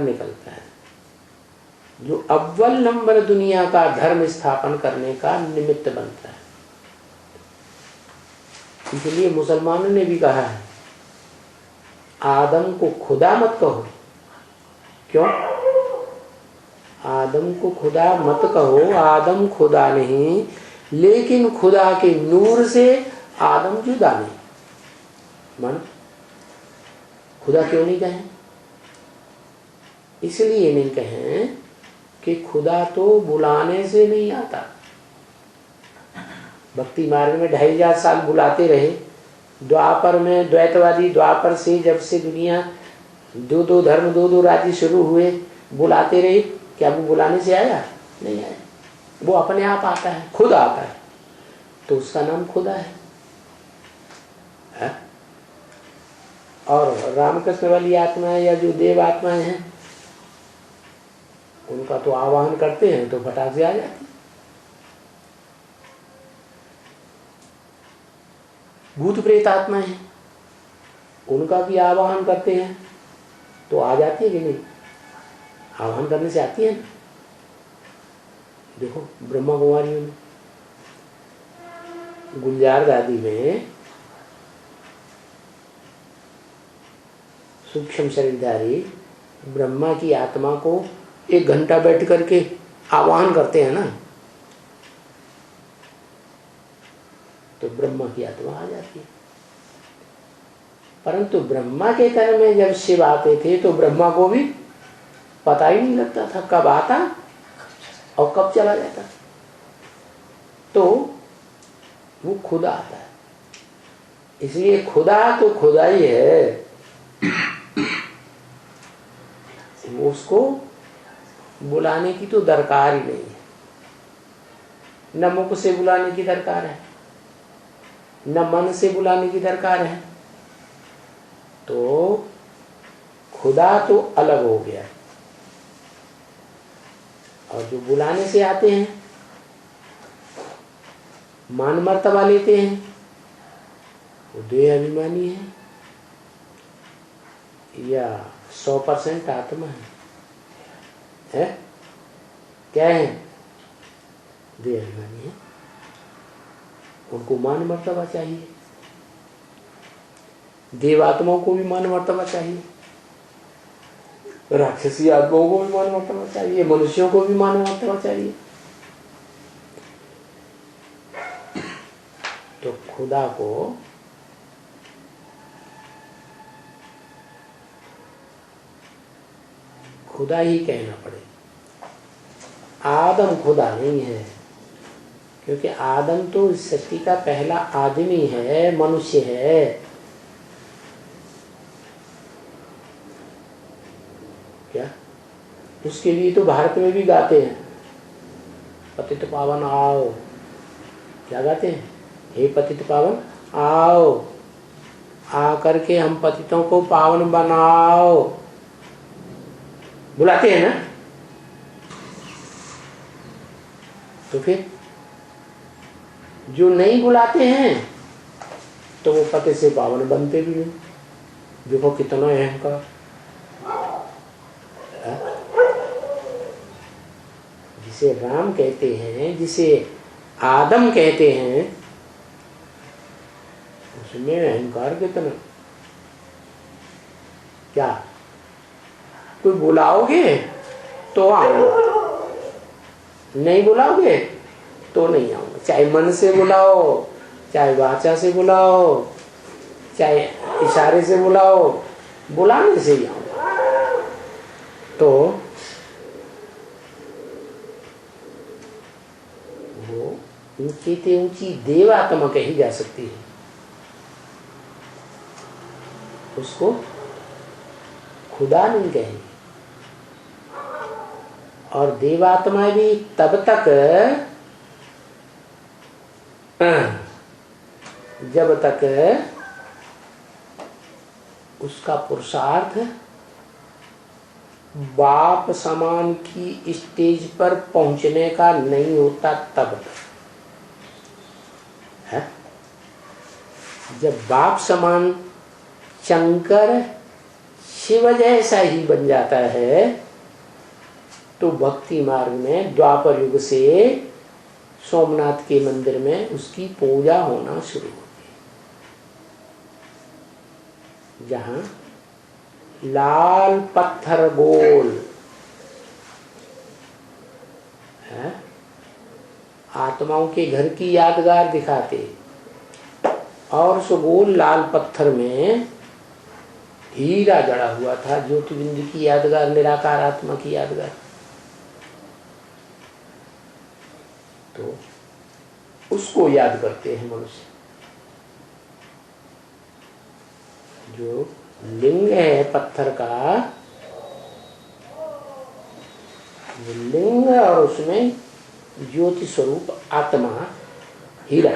निकलता है, जो अव्वल नंबर दुनिया का धर्म स्थापन करने का निमित्त बनता है। इसलिए मुसलमानों ने भी कहा है, आदम को खुदा मत कहो। क्यों? आदम को खुदा मत कहो, आदम खुदा नहीं, लेकिन खुदा के नूर से आदम जुदा नहीं। मन खुदा क्यों नहीं कहें? इसलिए नहीं कहें कि खुदा तो बुलाने से नहीं आता। भक्ति मार्ग में 2500 साल बुलाते रहे। द्वापर में द्वैतवादी, द्वापर से जब से दुनिया दो धर्म दो राज्य शुरू हुए, बुलाते रहे। क्या वो बुलाने से आया? नहीं आया। वो अपने आप आता है, खुद आता है, तो उसका नाम खुदा है। और रामकृष्ण वाली आत्माएं या जो देव आत्माएं हैं, उनका तो आवाहन करते हैं तो फटाक से आ जाती। भूत प्रेत आत्माएं हैं, उनका भी आवाहन करते हैं तो आ जाती है कि नहीं? आह्वान करने से आती है ना। देखो ब्रह्मा कुमारियों में, गुलजार दादी में सूक्ष्म शरीरधारी ब्रह्मा की आत्मा को 1 घंटा बैठ करके आह्वान करते हैं ना, तो ब्रह्मा की आत्मा आ जाती है। परंतु ब्रह्मा के तन में जब शिव आते थे तो ब्रह्मा को भी पता ही नहीं लगता था कब आता और कब चला जाता। तो वो खुदा आता है। इसलिए खुदा तो खुदा ही है, उसको बुलाने की तो दरकार ही नहीं है। न मुख से बुलाने की दरकार है, न मन से बुलाने की दरकार है। तो खुदा तो अलग हो गया। और जो बुलाने से आते हैं, मान मर्तबा लेते हैं, वो देह अभिमानी है या 100% आत्मा है? क्या है? देह अभिमानी है। उनको मान मर्तबा चाहिए। देवात्माओं को भी मान मर्तबा चाहिए, राक्षसी आत्माओं को भी मान मर्तबा चाहिए, मनुष्यों को भी मान मर्तबा चाहिए। तो खुदा को खुदा ही कहना पड़े। आदम खुदा नहीं है, क्योंकि आदम तो इस सृष्टि का पहला आदमी है, मनुष्य है। क्या? उसके लिए तो भारत में भी गाते हैं, पतित पावन आओ। क्या गाते हैं? हे पतित पावन आओ, आ करके हम पतितों को पावन बनाओ। बुलाते हैं ना। तो फिर जो नहीं बुलाते हैं तो वो पति से पावन बनते भी नहीं। देखो कितना अहंकार। जिसे राम कहते हैं, जिसे आदम कहते हैं, उसमें अहंकार कितना। क्या कोई बुलाओगे तो आऊंगा, नहीं बुलाओगे तो नहीं आऊंगा। चाहे मन से बुलाओ, चाहे वाचा से बुलाओ, चाहे इशारे से बुलाओ, बुलाने से ही आऊंगा। तो वो ऊंची से ऊंची देवात्मा कही जा सकती है। उसको खुदा नहीं कहेंगे। और देवात्मा भी तब तक जब तक उसका पुरुषार्थ बाप समान की स्टेज पर पहुंचने का नहीं होता, तब तक है। जब बाप समान चंकर शिव जैसा ही बन जाता है, तो भक्ति मार्ग में द्वापर युग से सोमनाथ के मंदिर में उसकी पूजा होना शुरू होती है। जहां लाल पत्थर गोल है, आत्माओं के घर की यादगार दिखाते, और उस गोल लाल पत्थर में हीरा जड़ा हुआ था, ज्योतिबिंदु की यादगार, निराकार आत्मा की यादगार। तो उसको याद करते हैं मनुष्य। जो लिंग है पत्थर का, लिंग और उसमें ज्योति स्वरूप आत्मा हीरा।